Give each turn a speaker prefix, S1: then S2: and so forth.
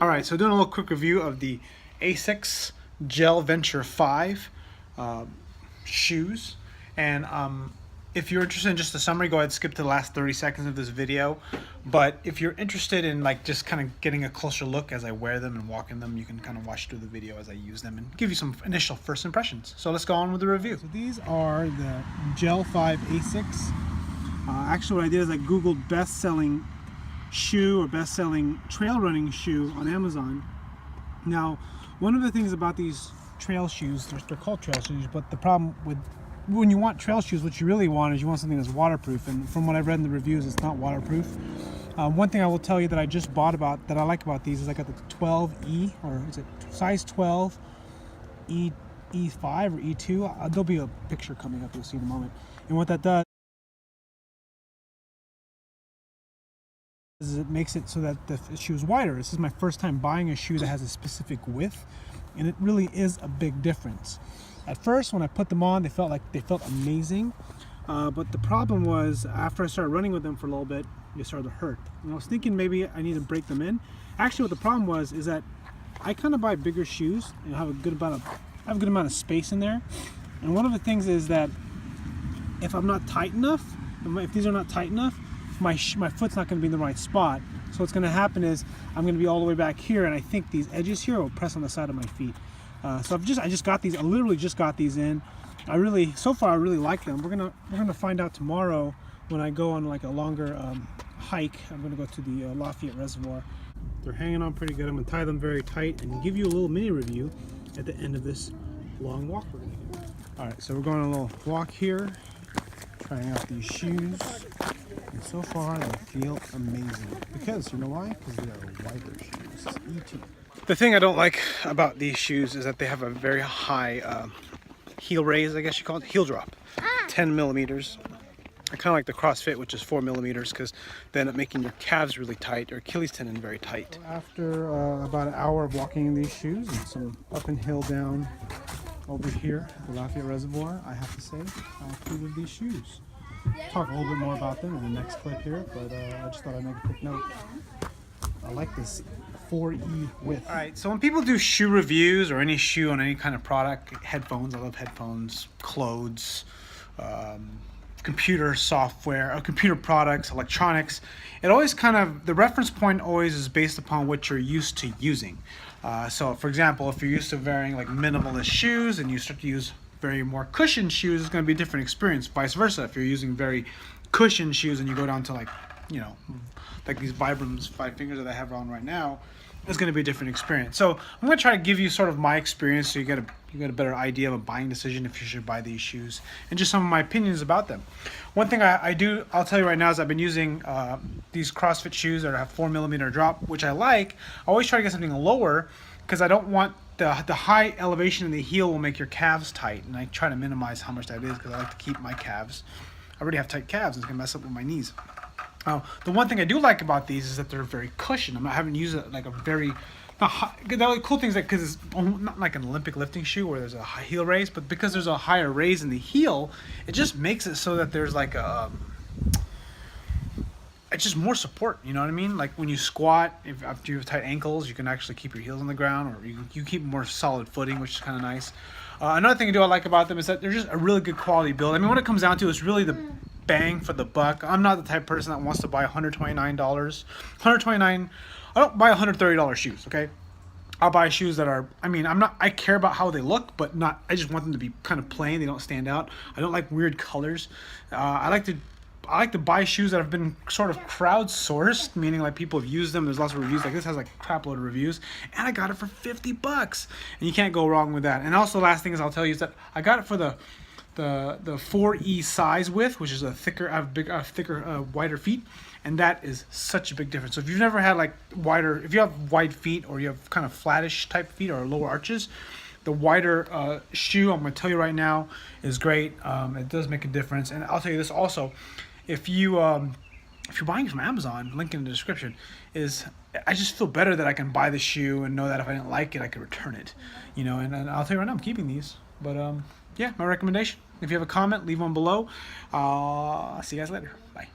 S1: Alright, so doing a little quick review of the ASICS Gel Venture 5 shoes. And if you're interested in just a summary, go ahead and skip to the last 30 seconds of this video. But if you're interested in like just kind of getting a closer look as I wear them and walk in them, you can kind of watch through the video as I use them and give you some initial first impressions. So let's go on with the review. So these are the Gel 5 ASICS. Actually what I did is I Googled best-selling shoe or best-selling trail running shoe on Amazon. Now, one of the things about these trail shoes, they're called trail shoes, but the problem with when you want trail shoes, what you really want is you want something that's waterproof, and from what I've read in the reviews, it's not waterproof. One thing I will tell you that I just bought that I like about these is I got the 12E, or is it size 12 E5 or E2? There'll be a picture coming up, you'll see in a moment. And what that does is it makes it so that the shoe is wider. This is my first time buying a shoe that has a specific width, and it really is a big difference. At first, when I put them on, they felt amazing, but the problem was after I started running with them for a little bit, they started to hurt. And I was thinking maybe I need to break them in. Actually, what the problem was is that I kind of buy bigger shoes and have a good amount of space in there. And one of the things is that if I'm not tight enough, if these are not tight enough, my foot's not going to be in the right spot. So what's going to happen is I'm going to be all the way back here, and I think these edges here will press on the side of my feet. So I just got these. I literally just got these in. So far I really like them. We're gonna find out tomorrow when I go on like a longer hike. I'm gonna go to the Lafayette Reservoir. They're hanging on pretty good. I'm gonna tie them very tight and give you a little mini review at the end of this long walk we're gonna do. All right, so we're going on a little walk here, trying out these shoes. And so far they feel amazing. Because you know why? Because they are wider shoes. E2. The thing I don't like about these shoes is that they have a very high heel raise, I guess you call it, heel drop, 10 millimeters. I kind of like the CrossFit, which is 4 millimeters, because they end up making your calves really tight, or Achilles tendon very tight. After about an hour of walking in these shoes and some up and hill down over here, the Lafayette Reservoir, I have to say I approve these shoes. I'll talk a little bit more about them in the next clip here, but I just thought I'd make a quick note. I like this 4E width. Alright, so when people do shoe reviews or any shoe on any kind of product, headphones, I love headphones, clothes, computer software, computer products, electronics, it always kind of, the reference point always is based upon what you're used to using. So for example, if you're used to wearing like minimalist shoes and you start to use very more cushioned shoes, it's going to be a different experience. Vice versa, if you're using very cushioned shoes and you go down to like, you know, like these Vibrams 5 fingers that I have on right now, it's going to be a different experience. So I'm going to try to give you sort of my experience so you get a better idea of a buying decision if you should buy these shoes, and just some of my opinions about them. One thing I'll tell you right now is I've been using these CrossFit shoes that have 4 millimeter drop, which I like. I always try to get something lower because I don't want the high elevation in the heel will make your calves tight, and I try to minimize how much that is because I like to keep my calves. I already have tight calves, and it's going to mess up with my knees. The one thing I do like about these is that they're very cushioned. I haven't used it like a very the cool thing is that because it's not like an Olympic lifting shoe where there's a high heel raise, but because there's a higher raise in the heel, it just makes it so that there's like it's just more support. You know what I mean? Like when you squat, after you have tight ankles, you can actually keep your heels on the ground, or you keep more solid footing, which is kind of nice. Another thing I like about them is that they're just a really good quality build. I mean, what it comes down to is really the bang for the buck. I'm not the type of person that wants to buy $129. I don't buy $130 shoes, okay? I'll buy shoes that are, I care about how they look, but I just want them to be kind of plain. They don't stand out. I don't like weird colors. I like to buy shoes that have been sort of crowdsourced, meaning like people have used them. There's lots of reviews. Like this has like a crap load of reviews, and I got it for $50, and you can't go wrong with that. And also, last thing is I'll tell you is that I got it for the 4E size width, which is a thicker, wider feet, and that is such a big difference. So if you've never had like if you have wide feet or you have kind of flattish type feet or lower arches, the wider shoe, I'm going to tell you right now, is great. It does make a difference. And I'll tell you this also, if you're buying from Amazon, link in the description, I just feel better that I can buy the shoe and know that if I didn't like it, I could return it. You know, and I'll tell you right now, I'm keeping these. But yeah, my recommendation. If you have a comment, leave one below. I'll see you guys later. Bye.